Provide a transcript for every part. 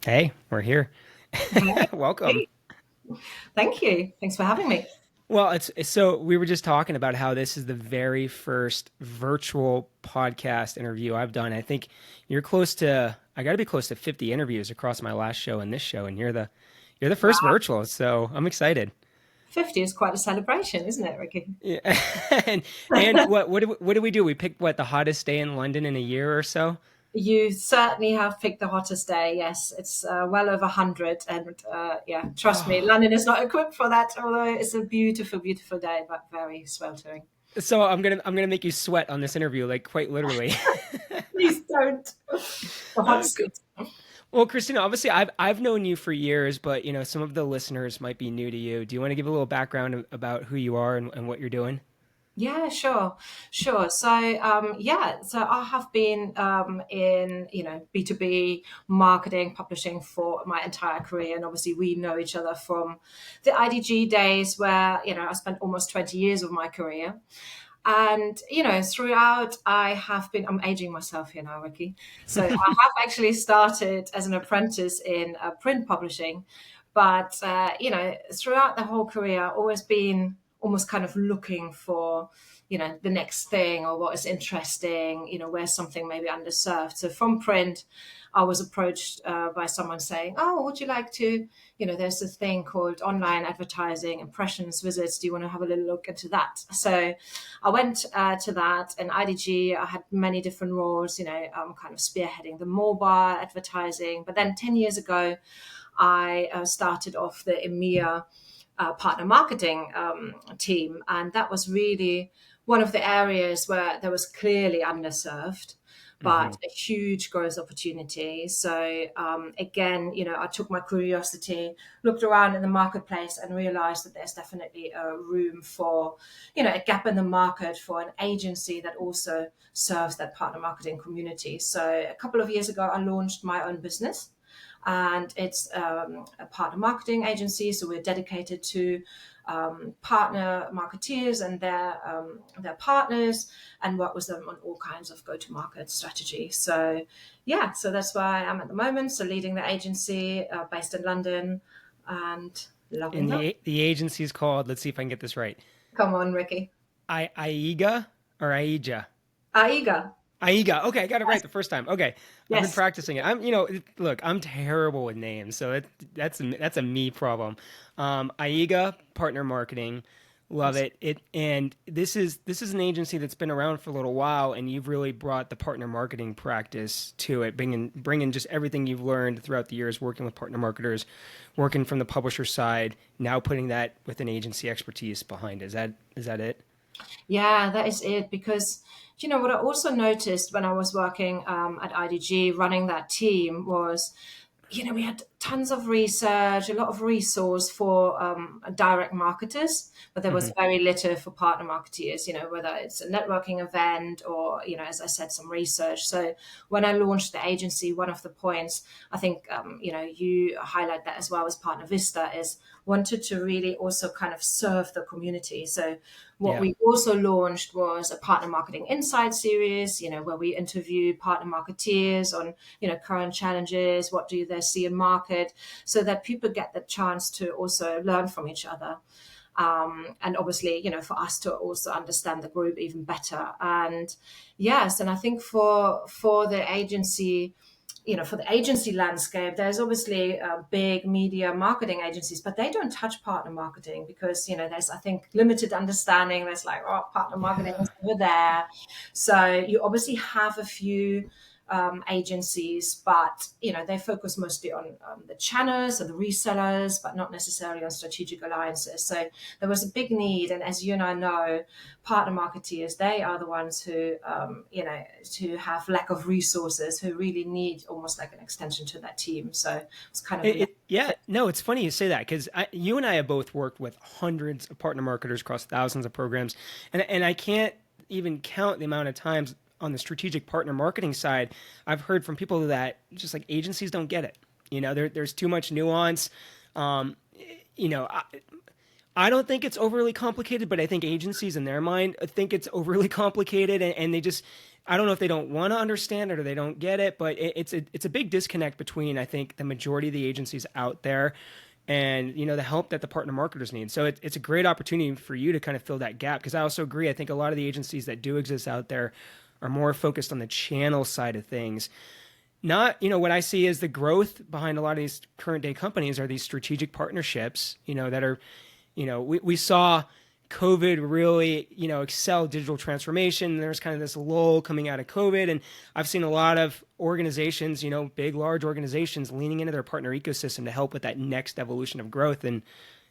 Hey, we're here. Welcome. Hey, thank you. Thanks for having me. Well, so we were just talking about how this is the very first virtual podcast interview I've done. I think you're close to I got to be close to 50 interviews across my last show and this show, and you're the first Wow, virtual, so I'm excited. 50 is quite a celebration, isn't it, Ricky? Yeah. And what do we do? We picked what the hottest day in London in a year or so. You certainly have picked the hottest day. Yes, it's well over 100. And yeah, trust me, Oh, London is not equipped for that, although it's a beautiful, beautiful day, but very sweltering. so I'm gonna make you sweat on this interview, like quite literally. Please don't. The hot seat. Well, Christina, obviously I've known you for years, but some of the listeners might be new to you. Do you want to give a little background about who you are and what you're doing? Yeah, sure, sure. So I have been in B2B marketing, publishing for my entire career, and obviously we know each other from the IDG days, where I spent almost 20 years of my career. And throughout, I'm aging myself here now, Ricky. So I have actually started as an apprentice in print publishing, but throughout the whole career, I've always been almost kind of looking for the next thing, or what is interesting, where something maybe underserved. So from print, I was approached by someone saying, "Oh, would you like to, there's this thing called online advertising, impressions, visits. Do you want to have a little look into that?" So I went to that. And IDG, I had many different roles, kind of spearheading the mobile advertising. But then 10 years ago, I started off the EMEA partner marketing team. And that was really one of the areas where there was clearly underserved, Hmm. but a huge growth opportunity. So again, I took my curiosity, looked around in the marketplace, and realized that there's definitely a room for, a gap in the market for an agency that also serves that partner marketing community. So a couple of years ago, I launched my own business, and it's a partner marketing agency. So we're dedicated to partner marketeers and their partners, and work with them on all kinds of go-to-market strategy. So yeah, so that's where I am at the moment. So leading the agency based in London, and loving And that. the agency's called, let's see if I can get this right. Come on, Ricky. IEGA or AEGA? AEGA. AEGA. Okay, I got it right Yes. the first time. Okay, I've been Yes. practicing it. Look, I'm terrible with names, so that's a me problem. AEGA partner marketing, love Yes. it. And this is an agency that's been around for a little while, and you've really brought the partner marketing practice to it, bringing just everything you've learned throughout the years working with partner marketers, working from the publisher side, now putting that with an agency expertise behind it. Is that it? Yeah, that is it. Because, what I also noticed when I was working at IDG running that team was, we had tons of research, a lot of resource for direct marketers, but there Hmm. was very little for partner marketeers, whether it's a networking event or, as I said, some research. So when I launched the agency, one of the points I think, you highlight that as well as Partner Vista, is wanted to really also kind of serve the community. So what Yeah. we also launched was a partner marketing insight series, where we interview partner marketeers on, current challenges, what do they see in market, so that people get the chance to also learn from each other. And obviously, for us to also understand the group even better. And yes, and I think for the agency, for the agency landscape, there's obviously big media marketing agencies, but they don't touch partner marketing because, there's, I think, limited understanding. There's like, oh, partner marketing Yeah. is over there. So you obviously have a few agencies, but, they focus mostly on the channels and the resellers, but not necessarily on strategic alliances. So there was a big need. And as you and I know, partner marketeers, they are the ones who, to have lack of resources, who really need almost like an extension to that team. So it's kind of a Yeah, no, it's funny you say that because you and I have both worked with hundreds of partner marketers across thousands of programs, and I can't even count the amount of times on the strategic partner marketing side I've heard from people that just like agencies don't get it. There's too much nuance. Um, you know, I don't think it's overly complicated, but I think agencies in their mind think it's overly complicated, and I don't know if they don't want to understand it or they don't get it, but it's a big disconnect between, I think, the majority of the agencies out there and the help that the partner marketers need. So it's a great opportunity for you to kind of fill that gap, because I also agree. I think a lot of the agencies that do exist out there are more focused on the channel side of things. Not, what I see is the growth behind a lot of these current day companies are these strategic partnerships, that are, we saw COVID really, excel digital transformation. There's kind of this lull coming out of COVID. And I've seen a lot of organizations, big, large organizations leaning into their partner ecosystem to help with that next evolution of growth. And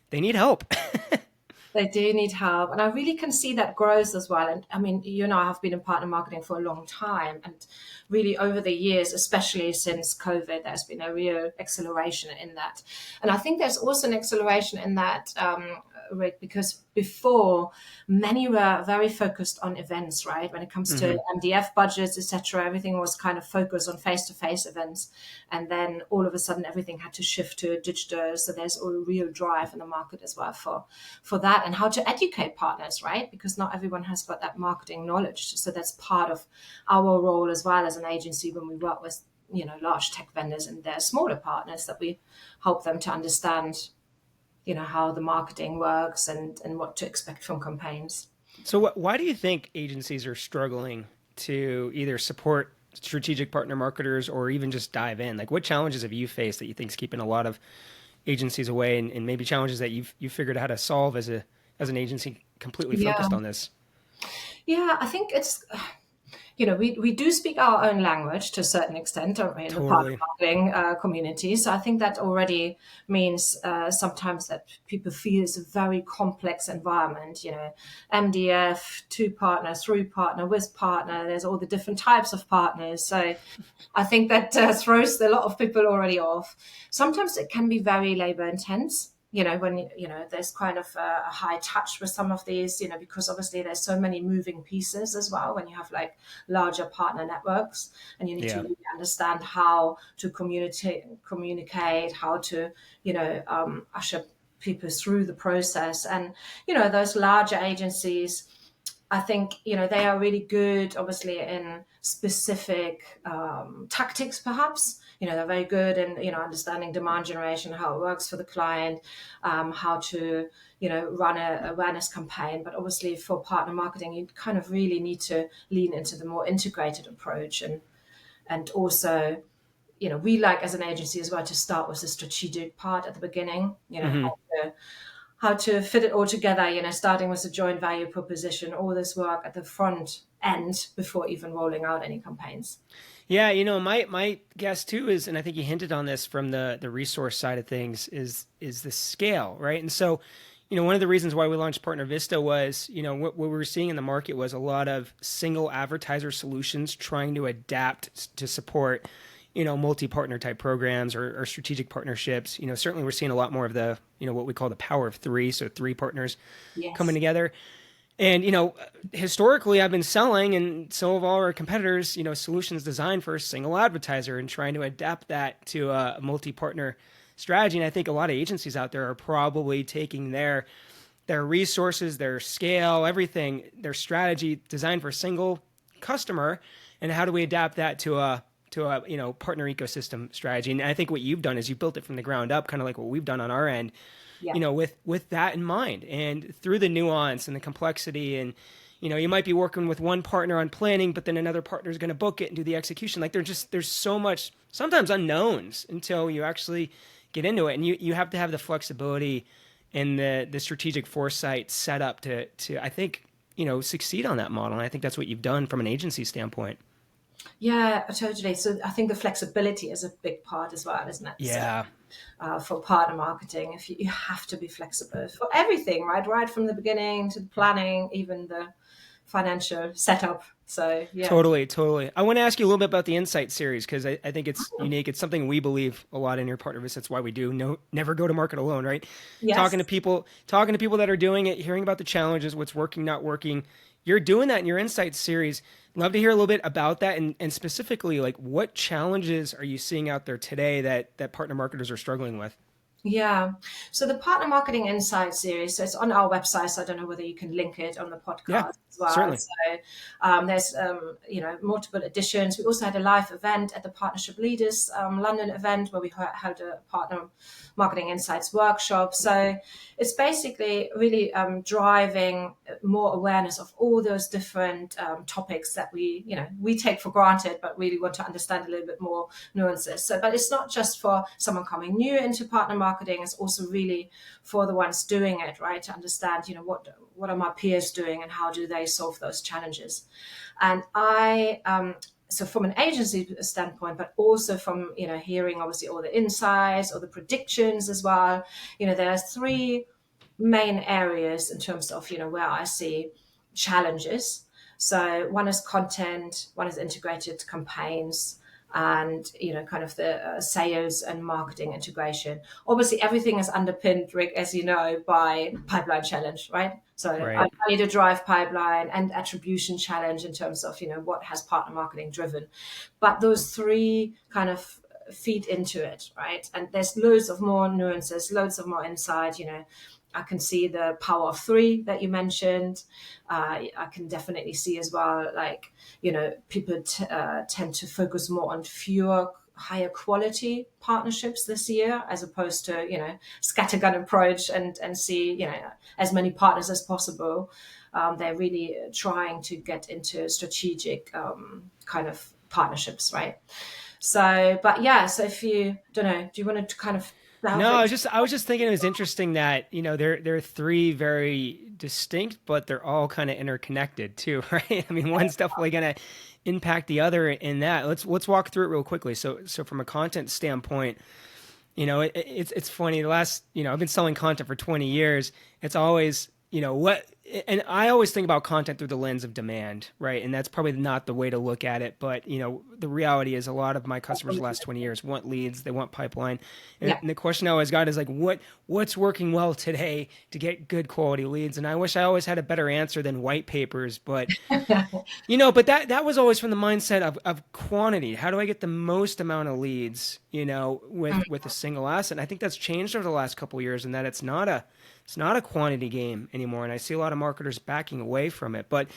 they need help. They do need help. And I really can see that growth as well. And I mean, you and I have been in partner marketing for a long time. And really over the years, especially since COVID, there's been a real acceleration in that. And I think there's also an acceleration in that, Rick, because before many were very focused on events, right? When it comes to MDF budgets, etc., everything was kind of focused on face-to-face events. And then all of a sudden, everything had to shift to digital. So there's a real drive in the market as well for that, and how to educate partners, right? Because not everyone has got that marketing knowledge. So that's part of our role as well as an agency when we work with, large tech vendors and their smaller partners, that we help them to understand, how the marketing works and what to expect from campaigns. So why do you think agencies are struggling to either support strategic partner marketers or even just dive in? Like, what challenges have you faced that you think is keeping a lot of agencies away, and maybe challenges that you've figured out how to solve as an agency completely focused on this? Yeah, I think it's, we do speak our own language to a certain extent in the partner marketing community. So I think that already means sometimes that people feel it's a very complex environment, MDF, two partner, through partner, with partner, there's all the different types of partners. So I think that throws a lot of people already off. Sometimes it can be very labor intense. When, there's kind of a high touch with some of these, because obviously there's so many moving pieces as well when you have like larger partner networks, and you need to really understand how to communicate, how to, usher people through the process. And, those larger agencies, I think, they are really good, obviously, in specific tactics, perhaps. They're very good in, understanding demand generation, how it works for the client, how to, run an awareness campaign. But obviously for partner marketing, you kind of really need to lean into the more integrated approach. And also, we like as an agency as well to start with the strategic part at the beginning, how to fit it all together, starting with a joint value proposition, all this work at the front end before even rolling out any campaigns. Yeah, my guess too is, and I think you hinted on this from the resource side of things, is the scale, right? And so, one of the reasons why we launched Partner Vista was, what we were seeing in the market was a lot of single advertiser solutions trying to adapt to support, multi-partner type programs or strategic partnerships. Certainly we're seeing a lot more of the, what we call the power of three, so three partners coming together. And, historically I've been selling, and so have all our competitors, solutions designed for a single advertiser and trying to adapt that to a multi-partner strategy. And I think a lot of agencies out there are probably taking their resources, their scale, everything, their strategy designed for a single customer, and how do we adapt that to a partner ecosystem strategy. And I think what you've done is you built it from the ground up, kind of like what we've done on our end. With that in mind, and through the nuance and the complexity, and you might be working with one partner on planning, but then another partner is going to book it and do the execution. Like there's so much, sometimes unknowns until you actually get into it, and you have to have the flexibility and the strategic foresight set up to I think succeed on that model. And I think that's what you've done from an agency standpoint. Yeah, totally. So I think the flexibility is a big part as well, isn't it? Yeah. So, for partner marketing, if you have to be flexible for everything, right? Right from the beginning to the planning, even the financial setup. So yeah. Totally. I want to ask you a little bit about the Insight series, because I think it's unique. It's something we believe a lot in your partner visits. That's why we do never go to market alone, right? Yes. Talking to people that are doing it, hearing about the challenges, what's working, not working. You're doing that in your Insight series. Love to hear a little bit about that, and specifically, like, what challenges are you seeing out there today that partner marketers are struggling with? Yeah. So the Partner Marketing Insight series, so it's on our website. So I don't know whether you can link it on the Yeah, podcast as well. certainly. So there's, multiple editions. We also had a live event at the Partnership Leaders London event where we held a Partner Marketing Insights workshop. So it's basically really driving more awareness of all those different topics that we take for granted, but really want to understand a little bit more nuances. So, but it's not just for someone coming new into partner marketing. It's also really for the ones doing it, right? To understand, what are my peers doing and how do they solve those challenges? And so from an agency standpoint, but also from, hearing obviously all the insights or the predictions as well, there are three main areas in terms of, where I see challenges. So one is content, one is integrated campaigns, and kind of the sales and marketing integration. Obviously everything is underpinned, Rick, as you know, by pipeline challenge, right? So I Right. need to drive pipeline and attribution challenge in terms of what has partner marketing driven, but those three kind of feed into it, right? And there's loads of more nuances, loads of more insight. I can see the power of three that you mentioned. I can definitely see as well, like, people tend to focus more on fewer, higher quality partnerships this year, as opposed to, scattergun approach and see, as many partners as possible. They're really trying to get into strategic kind of partnerships, right? So, but yeah, so if you don't know, do you want to kind of delve No, into? I was just thinking it was interesting that, they're three very distinct, but they're all kind of interconnected too, right? I mean, one's definitely going to impact the other in that. Let's walk through it real quickly. So from a content standpoint, it's funny. The last, I've been selling content for 20 years. It's always, and I always think about content through the lens of demand, right? And that's probably not the way to look at it. But, the reality is a lot of my customers the last 20 years want leads, they want pipeline. And Yeah. the question I always got is like, what's working well today to get good quality leads? And I wish I always had a better answer than white papers, but but that was always from the mindset of quantity. How do I get the most amount of leads, with a single asset? And I think that's changed over the last couple of years, and that it's not a quantity game anymore. And I see a lot of marketers backing away from it. But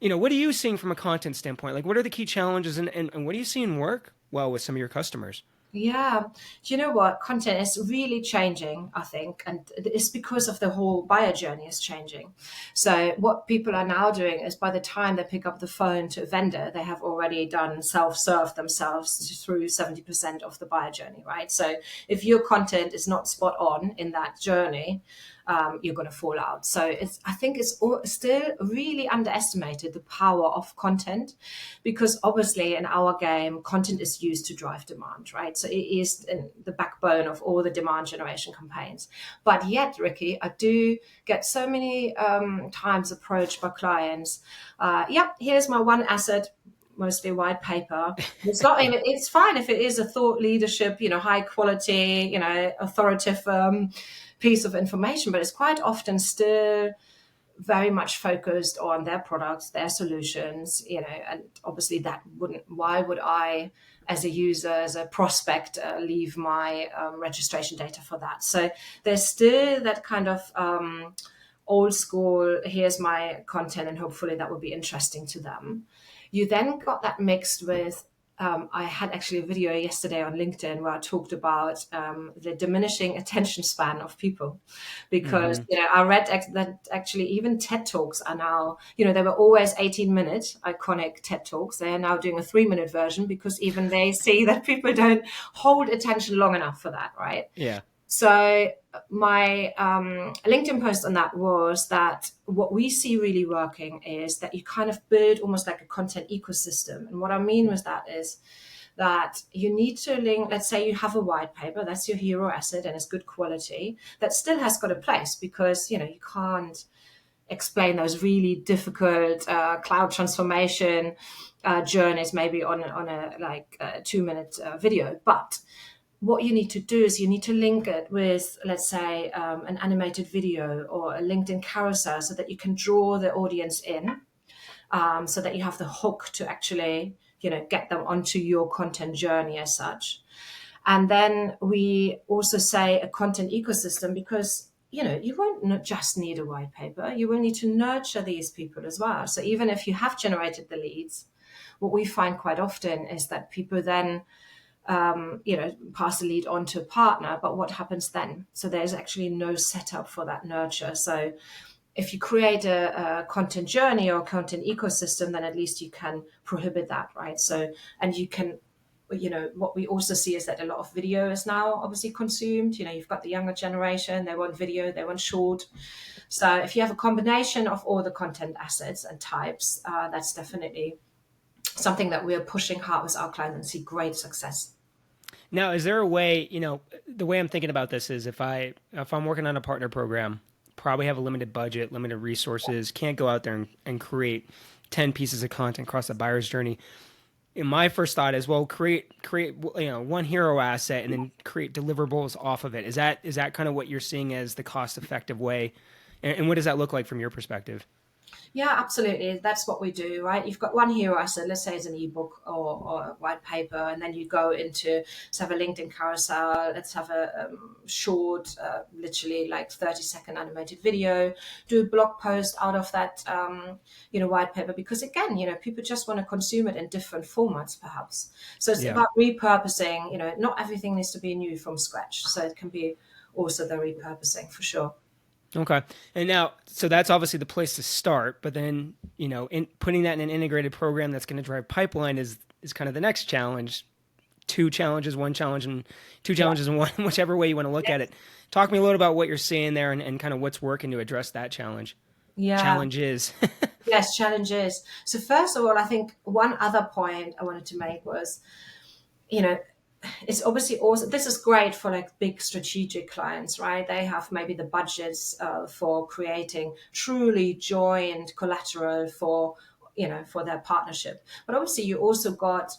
what are you seeing from a content standpoint? Like, what are the key challenges, and what are you seeing work well with some of your customers? Yeah. Do you know what? Content is really changing, I think, and it's because of the whole buyer journey is changing. So what people are now doing is by the time they pick up the phone to a vendor, they have already done self-serve themselves through 70% of the buyer journey, right? So if your content is not spot on in that journey, you're going to fall out. So I think it's still really underestimated, the power of content, because obviously in our game, content is used to drive demand, right? So it is the backbone of all the demand generation campaigns. But yet, Ricky, I do get so many times approached by clients. Yep, here's my one asset, mostly white paper. It's not even, it's fine if it is a thought leadership, high quality, authoritative piece of information, but it's quite often still very much focused on their products, their solutions, and obviously why would I, as a user, as a prospect, leave my registration data for that? So there's still that kind of old school, here's my content, and hopefully that will be interesting to them. You then got that mixed with, I had actually a video yesterday on LinkedIn where I talked about the diminishing attention span of people, because Hmm. I read that actually even TED Talks are now, they were always 18-minute iconic TED Talks. They are now doing a 3-minute version because even they see that people don't hold attention long enough for that, right? Yeah. So my LinkedIn post on that was that what we see really working is that you kind of build almost like a content ecosystem. And what I mean with that is that you need to link, let's say you have a white paper, that's your hero asset and it's good quality, that still has got a place, because, you can't explain those really difficult cloud transformation journeys maybe on a like a 2-minute video. But what you need to do is you need to link it with, let's say, an animated video or a LinkedIn carousel, so that you can draw the audience in, so that you have the hook to actually, get them onto your content journey as such. And then we also say a content ecosystem, because you won't just need a white paper, you will need to nurture these people as well. So even if you have generated the leads, what we find quite often is that people then pass the lead on to a partner, but what happens then? So there's actually no setup for that nurture. So if you create a content journey or content ecosystem, then at least you can prohibit that, right? So, and you can, what we also see is that a lot of video is now obviously consumed. You've got the younger generation, they want video, they want short. So if you have a combination of all the content assets and types, that's definitely something that we're pushing hard with our clients and see great success. Now, is there a way, the way I'm thinking about this is if I'm working on a partner program, probably have a limited budget, limited resources, can't go out there and create 10 pieces of content across the buyer's journey. And my first thought is, well, create one hero asset and then create deliverables off of it. Is that kind of what you're seeing as the cost effective way? And what does that look like from your perspective? Yeah, absolutely. That's what we do, right? You've got one hero asset, let's say it's an ebook or a white paper, and then you go into, let's have a LinkedIn carousel, let's have a short, literally like 30-second animated video, do a blog post out of that, white paper, because again, people just want to consume it in different formats, perhaps. So it's Yeah. about repurposing, not everything needs to be new from scratch. So it can be also the repurposing for sure. Okay. And now, so that's obviously the place to start, but then, in putting that in an integrated program that's going to drive pipeline is kind of the next challenge. Two challenges, one challenge, and two challenges in one, whichever way you want to look at it. Talk to me a little about what you're seeing there and kind of what's working to address that challenge. Yeah. Challenges. Yes, challenges. So first of all, I think one other point I wanted to make was, it's obviously also, this is great for like big strategic clients, right? They have maybe the budgets for creating truly joint collateral for their partnership. But obviously you also got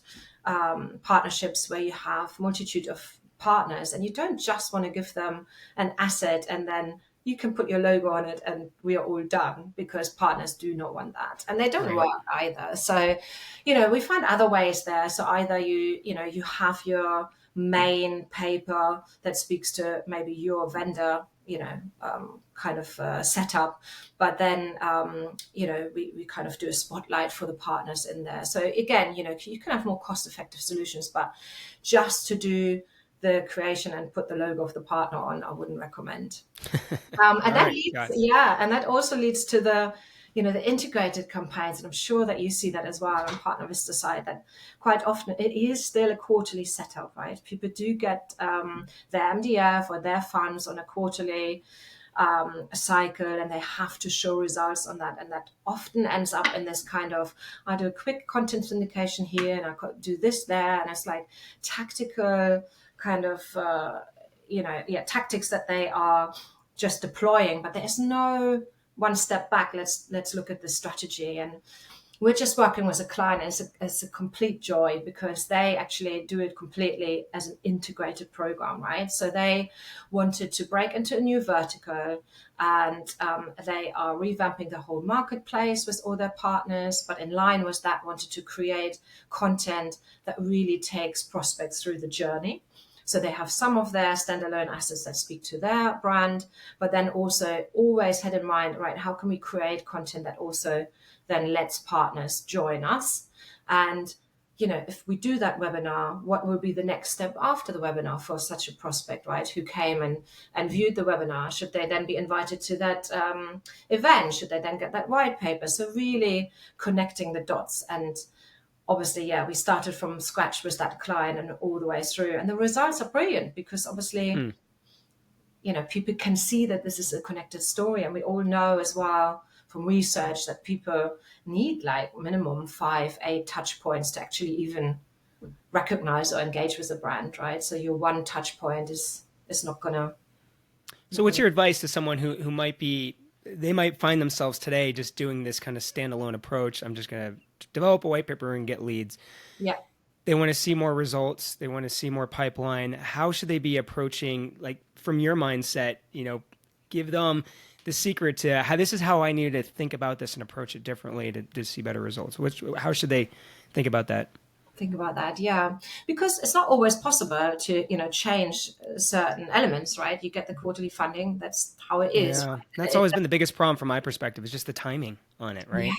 partnerships where you have multitude of partners, and you don't just want to give them an asset and then you can put your logo on it and we are all done, because partners do not want that, and they don't Right. work either. So we find other ways there. So either you have your main paper that speaks to maybe your vendor kind of setup, but then we kind of do a spotlight for the partners in there. So again, you can have more cost effective solutions, but just to do the creation and put the logo of the partner on, I wouldn't recommend. And that leads, and that also leads to the integrated campaigns. And I'm sure that you see that as well on Partner Vista side, that quite often it is still a quarterly setup, right? People do get their MDF or their funds on a quarterly cycle, and they have to show results on that. And that often ends up in this kind of, I do a quick content syndication here and I do this there. And it's like tactical kind of, tactics that they are just deploying, but there's no one step back. Let's look at the strategy. And we're just working with a client. It's a complete joy, because they actually do it completely as an integrated program, right? So they wanted to break into a new vertical, and they are revamping the whole marketplace with all their partners, but in line with that, wanted to create content that really takes prospects through the journey. So they have some of their standalone assets that speak to their brand, but then also always had in mind, right, how can we create content that also then lets partners join us? And, if we do that webinar, what will be the next step after the webinar for such a prospect, right, who came and viewed the webinar? Should they then be invited to that event? Should they then get that white paper? So really connecting the dots. And obviously, we started from scratch with that client and all the way through. And the results are brilliant, because obviously, people can see that this is a connected story. And we all know as well from research that people need like minimum 5-8 touch points to actually even recognize or engage with a brand, right? So your one touch point is not going to. So what's your advice to someone who they might find themselves today just doing this kind of standalone approach? I'm just going to develop a white paper and get leads. Yeah. They want to see more results. They want to see more pipeline. How should they be approaching, like from your mindset, give them the secret to how this is how I need to think about this and approach it differently to see better results. How should they think about that? Think about that, yeah, because it's not always possible to, change certain elements, right? You get the quarterly funding, that's how it is, Yeah, that's right? always been the biggest problem from my perspective is just the timing on it, Yeah, right?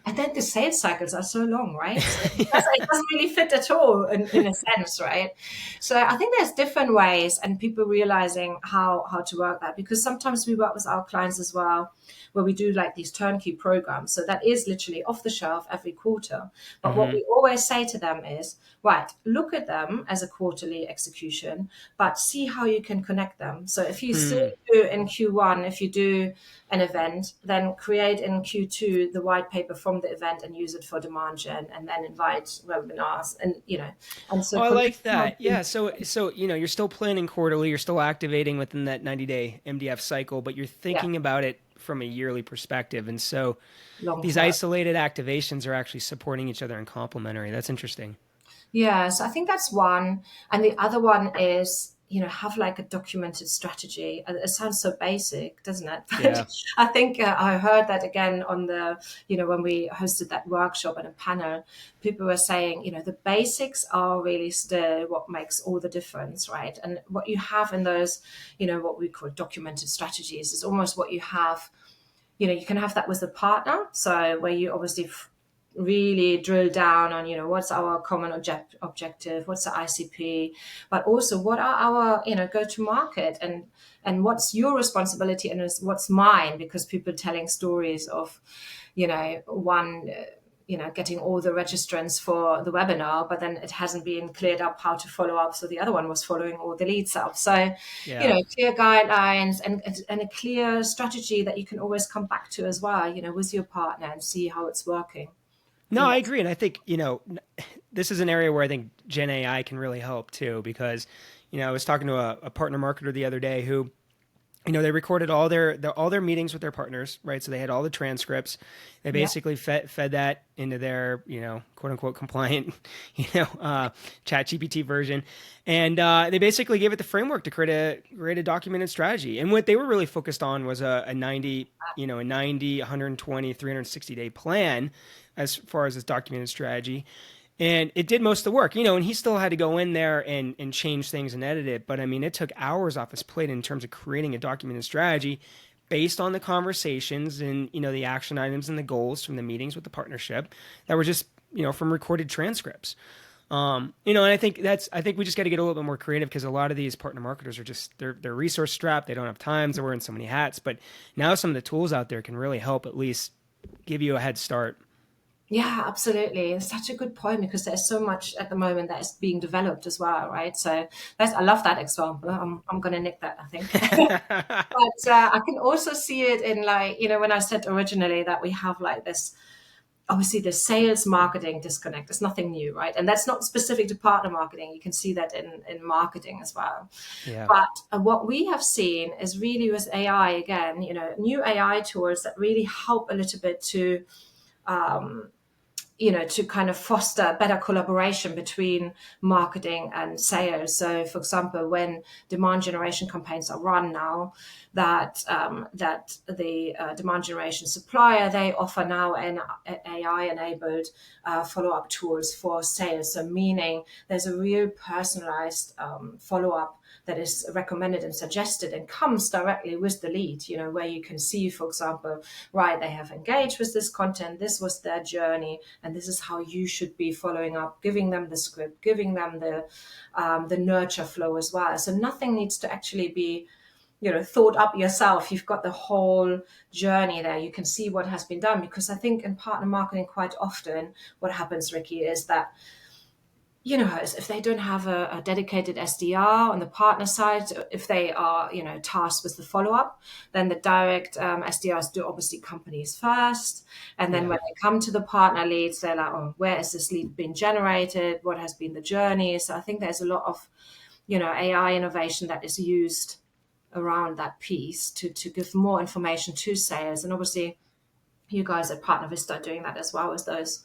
and then the sales cycles are so long, right? So it doesn't really fit at all in a sense, right? So I think there's different ways, and people realizing how to work that, because sometimes we work with our clients as well, where we do like these turnkey programs. So that is literally off the shelf every quarter. But what Hmm. we always say to them is, right, look at them as a quarterly execution, but see how you can connect them. So if you still Hmm. do in Q1, if you do an event, then create in Q2 the white paper from the event and use it for demand gen, and then invite webinars, and and so Oh, I connect like that. Yeah. So you're still planning quarterly, you're still activating within that 90-day MDF cycle, but you're yeah, thinking about it from a yearly perspective. And so long these term. isolated activations are actually supporting each other and complementary. That's interesting. Yeah, so I think that's one. And the other one is, have like a documented strategy. It sounds so basic, doesn't it? But Yeah. I think I heard that again on the, when we hosted that workshop and a panel, people were saying, the basics are really still what makes all the difference, right? And what you have in those, what we call documented strategies is almost what you have. You can have that with a partner. So where you obviously really drill down on, what's our common objective, what's the ICP, but also what are our, go to market, and what's your responsibility and what's mine, because people telling stories of, one. Getting all the registrants for the webinar, but then it hasn't been cleared up how to follow up. So the other one was following all the leads up. So, Yeah. clear guidelines and a clear strategy that you can always come back to as well, with your partner and see how it's working. I No, think I that's agree. And I think, this is an area where I think Gen AI can really help too, because, I was talking to a partner marketer the other day who, they recorded all their meetings with their partners, right? So they had all the transcripts. They yeah, basically fed that into their, quote unquote compliant, chat GPT version. And they basically gave it the framework to create a documented strategy. And what they were really focused on was a 90, a 90, 120, 360-day plan as far as this documented strategy. And it did most of the work, and he still had to go in there and change things and edit it. But I mean, it took hours off his plate in terms of creating a documented strategy based on the conversations and, the action items and the goals from the meetings with the partnership that were just, from recorded transcripts. And I think we just got to get a little bit more creative, because a lot of these partner marketers are just, they're resource strapped. They don't have time. They're wearing so many hats. But now some of the tools out there can really help at least give you a head start. yeah, absolutely. It's such a good point, because there's so much at the moment that is being developed as well, right? So I love that example. I'm going to nick that, I think. But I can also see it in, like, when I said originally that we have like this, obviously the sales marketing disconnect is nothing new, right? And that's not specific to partner marketing. You can see that in marketing as well. Yeah. But what we have seen is really with AI again, new AI tools that really help a little bit to to kind of foster better collaboration between marketing and sales. So, for example, when demand generation campaigns are run now, that the demand generation supplier, they offer now an AI-enabled follow-up tools for sales. So, meaning there's a real personalized follow-up that is recommended and suggested and comes directly with the lead, where you can see, for example, right, they have engaged with this content, this was their journey, and this is how you should be following up, giving them the script, giving them the nurture flow as well. So nothing needs to actually be thought up yourself. You've got the whole journey there. You can see what has been done, because I think in partner marketing quite often what happens, Ricky, is that if they don't have a dedicated SDR on the partner side, if they are, tasked with the follow up, then the direct SDRs do obviously companies first. And then Yeah. when they come to the partner leads, they're like, oh, where is this lead being generated? What has been the journey? So I think there's a lot of, AI innovation that is used around that piece to give more information to sales. And obviously, you guys at Partner Vista are doing that as well as those,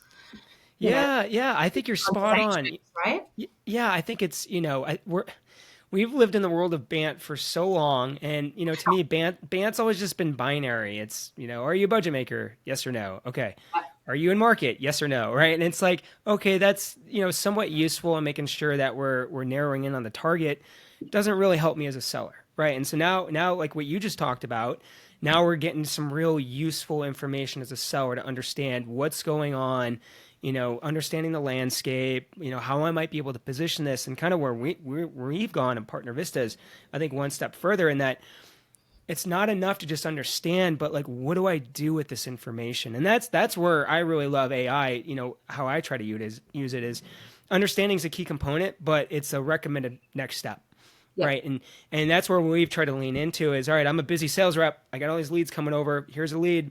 you know, Yeah, yeah, I think you're spot on. conversations, right? Yeah, I think it's, we've lived in the world of Bant for so long, and to me, Bant's always just been binary. It's, are you a budget maker? Yes or no? Okay. are you in market? Yes or no, right? And it's like, okay, that's, somewhat useful in making sure that we're narrowing in on the target. Doesn't really help me as a seller, right? And so now like what you just talked about, now we're getting some real useful information as a seller to understand what's going on, understanding the landscape, how I might be able to position this, and kind of where we've gone in Partner Vistas, I think one step further in that it's not enough to just understand, but like, what do I do with this information? And that's where I really love AI. How I try to use it is understanding is a key component, but it's a recommended next step. Yeah. Right. And that's where we've tried to lean into is, all right, I'm a busy sales rep. I got all these leads coming over. Here's a lead.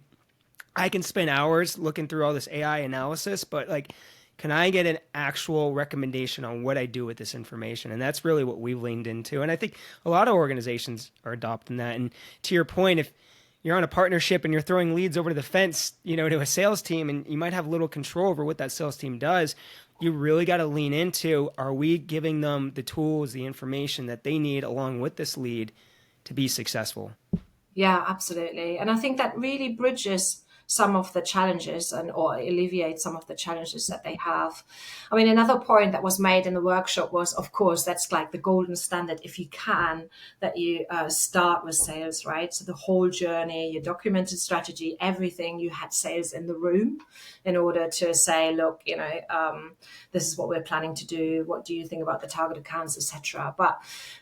I can spend hours looking through all this AI analysis, but like, can I get an actual recommendation on what I do with this information? And that's really what we've leaned into. And I think a lot of organizations are adopting that. And to your point, if you're on a partnership and you're throwing leads over to the fence, to a sales team, and you might have little control over what that sales team does, you really got to lean into, are we giving them the tools, the information that they need along with this lead to be successful? Yeah, absolutely. And I think that really bridges some of the challenges and or alleviates some of the challenges that they have. I mean, another point that was made in the workshop was, of course, that's like the golden standard, if you can, that you start with sales, right? So the whole journey, your documented strategy, everything, you had sales in the room in order to say, look, this is what we're planning to do. What do you think about the target accounts, etc. But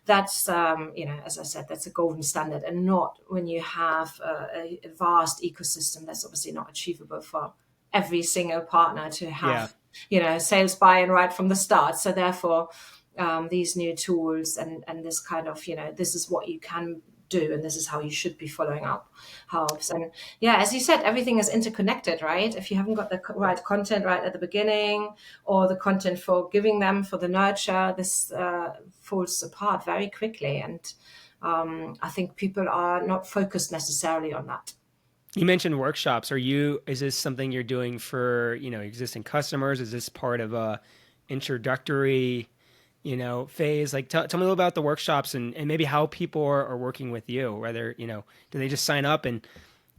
that's, as I said, that's a golden standard, and not when you have a vast ecosystem that's obviously not achievable for every single partner to Yeah. have, sales buy-in right from the start. So therefore, these new tools and this kind of, this is what you can do and this is how you should be following up helps. And yeah, as you said, everything is interconnected, right? If you haven't got the right content right at the beginning, or the content for giving them for the nurture, this falls apart very quickly. And I think people are not focused necessarily on that. You mentioned workshops. Is this something you're doing for, existing customers? Is this part of a introductory, phase? Like, tell me a little about the workshops and maybe how people are working with you. Whether, do they just sign up? And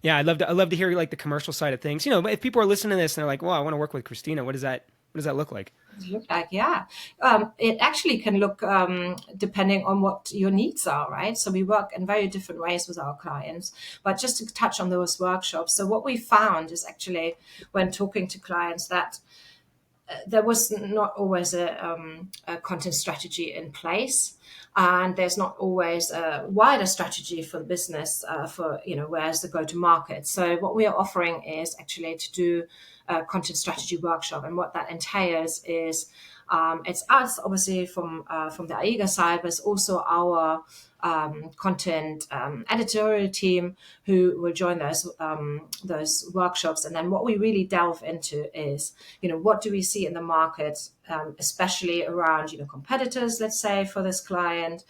yeah, I'd love to hear like the commercial side of things. But if people are listening to this and they're like, well, I want to work with Christina, what does that look like? Look like, yeah. It actually can look depending on what your needs are, right? So we work in very different ways with our clients. But just to touch on those workshops, so what we found is actually when talking to clients that there was not always a content strategy in place, and there's not always a wider strategy for the business for where's the go to market. So what we are offering is actually to do a content strategy workshop, and what that entails is it's us obviously from the AEGA side, but it's also our content editorial team who will join those workshops. And then what we really delve into is, what do we see in the market, especially around, competitors, let's say, for this client.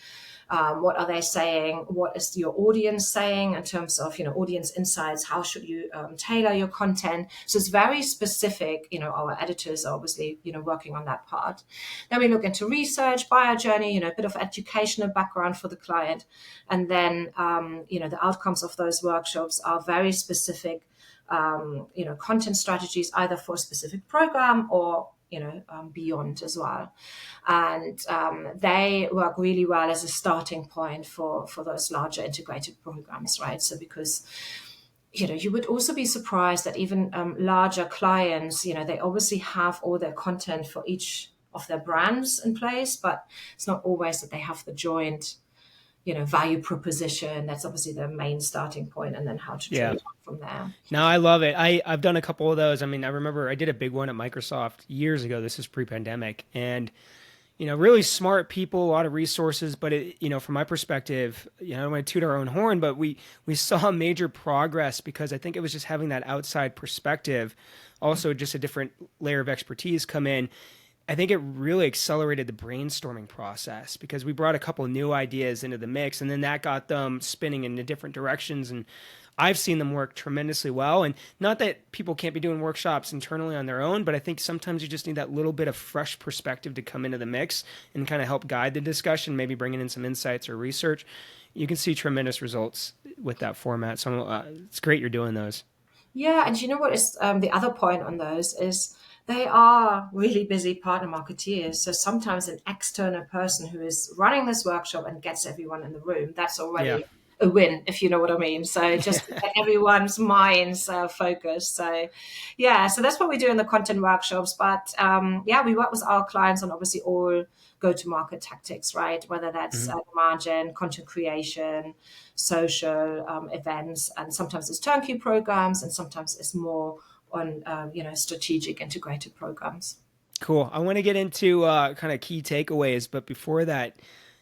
What are they saying? What is your audience saying in terms of, audience insights? How should you tailor your content? So it's very specific. Our editors are obviously, working on that part. Then we look into research, buyer journey, a bit of educational background for the client. And then, the outcomes of those workshops are very specific, content strategies, either for a specific program or beyond as well. And they work really well as a starting point for those larger integrated programs, right? So because you would also be surprised that even larger clients, they obviously have all their content for each of their brands in place, but it's not always that they have the joint value proposition. That's obviously the main starting point, and then how to Yeah. trade on from there. No, I love it. I've done a couple of those. I mean, I remember I did a big one at Microsoft years ago. This is pre-pandemic, and really smart people, a lot of resources. But from my perspective, I don't want to toot our own horn, but we saw major progress because I think it was just having that outside perspective, also just a different layer of expertise come in. I think it really accelerated the brainstorming process because we brought a couple of new ideas into the mix, and then that got them spinning in different directions. And I've seen them work tremendously well. And not that people can't be doing workshops internally on their own, but I think sometimes you just need that little bit of fresh perspective to come into the mix and kind of help guide the discussion, maybe bringing in some insights or research. You can see tremendous results with that format. So it's great you're doing those. Yeah, and you know what is the other point on those is they are really busy partner marketeers. So sometimes an external person who is running this workshop and gets everyone in the room, that's Yeah. already a win, if you know what I mean. So just to get everyone's minds focused. So yeah, so that's what we do in the content workshops. But yeah, we work with our clients on obviously all go-to-market tactics, right? Whether that's Mhm. margin, content creation, social events, and sometimes it's turnkey programs, and sometimes it's more on strategic integrated programs. Cool. I want to get into kind of key takeaways, but before that,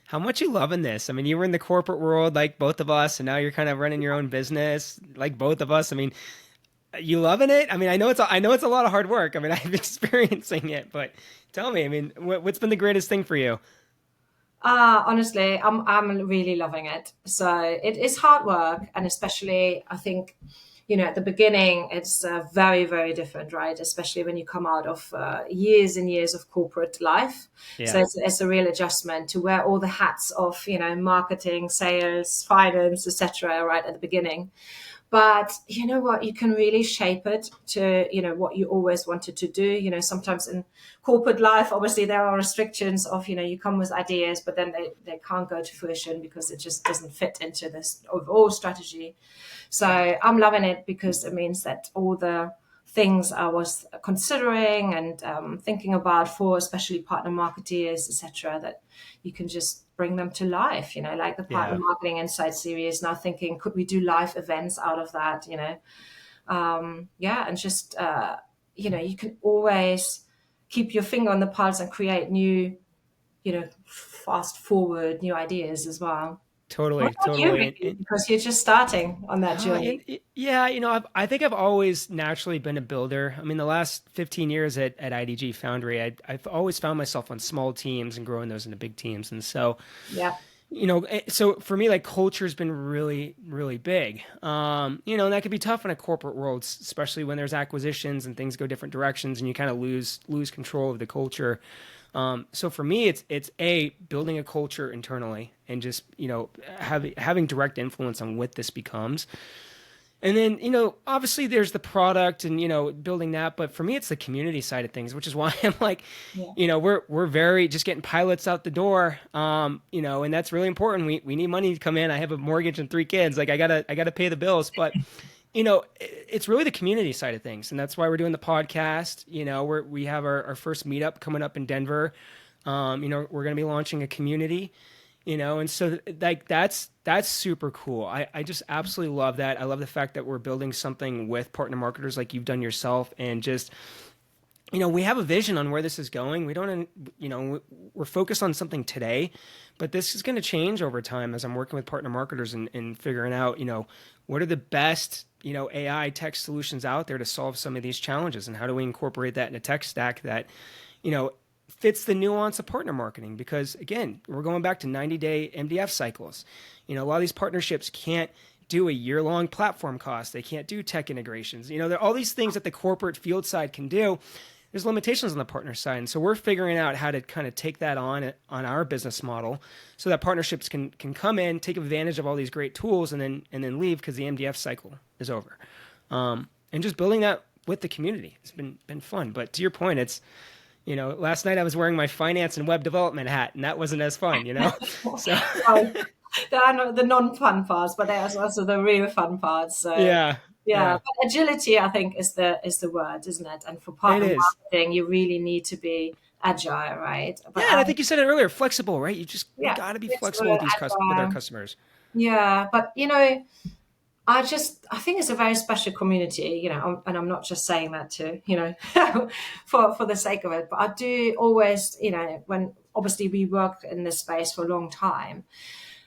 how much you loving this? I mean, you were in the corporate world like both of us, and now you're kind of running your own business like both of us. I mean, you loving it? I mean, I know it's a lot of hard work. I mean, I'm experiencing it, but tell me, I mean, what's been the greatest thing for you? Honestly, I'm really loving it. So it is hard work, and especially I think, at the beginning it's very very different, right? Especially when you come out of years and years of corporate life. So Yeah. it's a real adjustment to wear all the hats of marketing, sales, finance, etc. Right at the beginning. But you know what, you can really shape it to what you always wanted to do. Sometimes in corporate life obviously there are restrictions of you come with ideas, but then they can't go to fruition because it just doesn't fit into this overall strategy. So I'm loving it because it means that all the things I was considering and thinking about for especially partner marketeers, etc., that you can just bring them to life. Like the partner Yeah. marketing insight series. Now thinking, could we do live events out of that? Yeah, and just you can always keep your finger on the pulse and create new, fast forward new ideas as well. What Totally, about you, totally. Vicky? Because you're just starting on that journey. Yeah, I think I've always naturally been a builder. I mean, the last 15 years at IDG Foundry, I've always found myself on small teams and growing those into big teams. And so, Yeah. so for me, like culture's been really, really big. And that can be tough in a corporate world, especially when there's acquisitions and things go different directions and you kind of lose control of the culture. So for me, it's a building a culture internally and just having direct influence on what this becomes. And then, obviously there's the product and, building that. But for me, it's the community side of things, which is why I'm like, Yeah. we're very just getting pilots out the door. And that's really important. We need money to come in. I have a mortgage and 3 kids. Like I gotta pay the bills. But, it's really the community side of things. And that's why we're doing the podcast. We have our first meetup coming up in Denver. We're going to be launching a community, and so like that's super cool. I just absolutely love that. I love the fact that we're building something with partner marketers like you've done yourself, and just we have a vision on where this is going. We don't, we're focused on something today, but this is going to change over time as I'm working with partner marketers and figuring out, what are the best, AI tech solutions out there to solve some of these challenges, and how do we incorporate that in a tech stack that, you know, fits the nuance of partner marketing. Because again, we're going back to 90-day MDF cycles. A lot of these partnerships can't do a year-long platform cost. They can't do tech integrations. There are all these things that the corporate field side can do. There's limitations on the partner side. And so we're figuring out how to kind of take that on our business model so that partnerships can come in, take advantage of all these great tools, and then leave because the MDF cycle is over. And just building that with the community. It's been fun. But to your point, it's last night I was wearing my finance and web development hat, and that wasn't as fun. So Well, there are the non-fun parts, but there's also the real fun parts. So yeah, yeah, yeah, but agility, I think, is the word, isn't it? And for it partner is. marketing, you really need to be agile, right? But Yeah, and I think you said it earlier, flexible, right? We yeah, got to be flexible flexible, with with our agile. customers. Yeah, but I think it's a very special community, and I'm not just saying that to, for the sake of it, but I do always, when obviously we work in this space for a long time.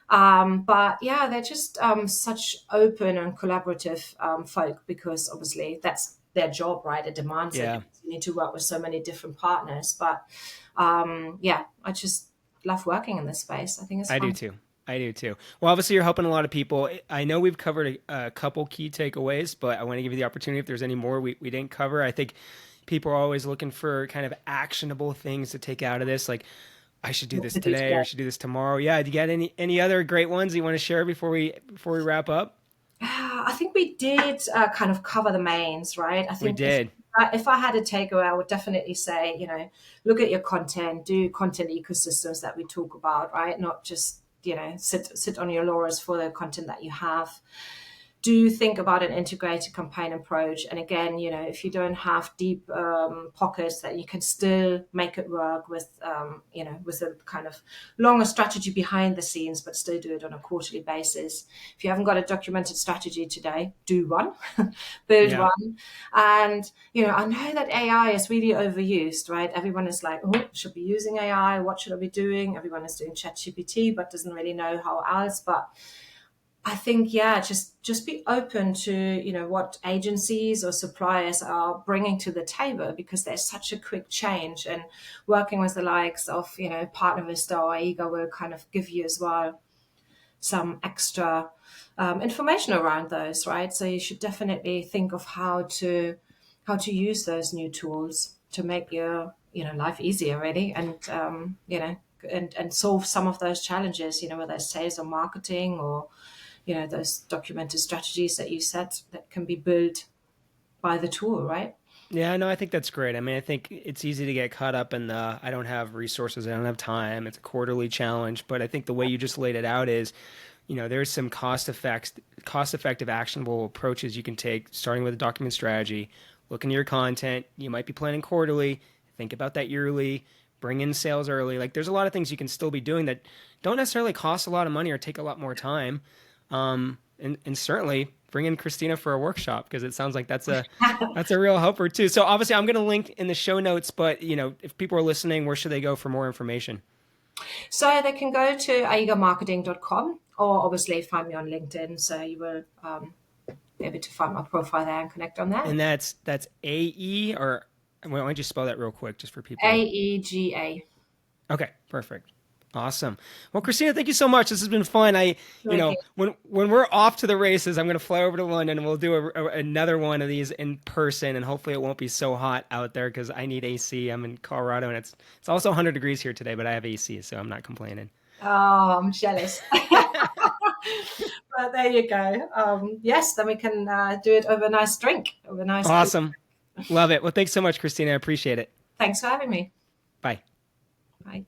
But yeah, they're just such open and collaborative folk because obviously that's their job, right? It demands it Yeah, because you need to work with so many different partners. But yeah, I just love working in this space. I think it's I do fun. too. I do too. Well, obviously, you're helping a lot of people. I know we've covered a couple key takeaways, but I want to give you the opportunity if there's any more we didn't cover. I think people are always looking for kind of actionable things to take out of this. Like, I should do What this to do today or today. I should do this tomorrow. Yeah. Do you got any other great ones you want to share before we wrap up? I think we did kind of cover the mains, right? I We think did. if I had a takeaway, I would definitely say, look at your content, do content ecosystems that we talk about, right? Not just, sit on your laurels for the content that you have. Do think about an integrated campaign approach. And again, if you don't have deep pockets, that you can still make it work with a kind of longer strategy behind the scenes, but still do it on a quarterly basis. If you haven't got a documented strategy today, do one, build Yeah. one. And, I know that AI is really overused, right? Everyone is like, oh, should be using AI. What should I be doing? Everyone is doing ChatGPT, but doesn't really know how else. But I think, yeah, just be open to, what agencies or suppliers are bringing to the table, because there's such a quick change, and working with the likes of, Partner Vista or AEGA will kind of give you as well some extra information around those, right? So you should definitely think of how to use those new tools to make your, life easier, really, and and solve some of those challenges, whether it's sales or marketing, or those documented strategies that you set that can be built by the tool, right? Yeah, no, I think that's great. I mean, I think it's easy to get caught up in the I don't have resources, I don't have time. It's a quarterly challenge, but I think the way you just laid it out is, there's some cost effective actionable approaches you can take starting with a document strategy. Look into your content. You might be planning quarterly. Think about that yearly. Bring in sales early. Like there's a lot of things you can still be doing that don't necessarily cost a lot of money or take a lot more time. And certainly bring in Christina for a workshop, because it sounds like that's a real helper too. So obviously I'm going to link in the show notes, but if people are listening, where should they go for more information? So they can go to aegamarketing.com, or obviously find me on LinkedIn. So you will be able to find my profile there and connect on there. And that's AE, or why don't you spell that real quick just for people? AEGA. Okay, perfect. Awesome. Well, Christina, thank you so much. This has been fun. Okay. When we're off to the races, I'm going to fly over to London and we'll do another one of these in person. And hopefully, it won't be so hot out there because I need AC. I'm in Colorado and it's also 100 degrees here today, but I have AC, so I'm not complaining. Oh, I'm jealous. But there you go. Yes, then we can do it over a nice drink, over a nice cool. Awesome. Love it. Well, thanks so much, Christina. I appreciate it. Thanks for having me. Bye. Bye.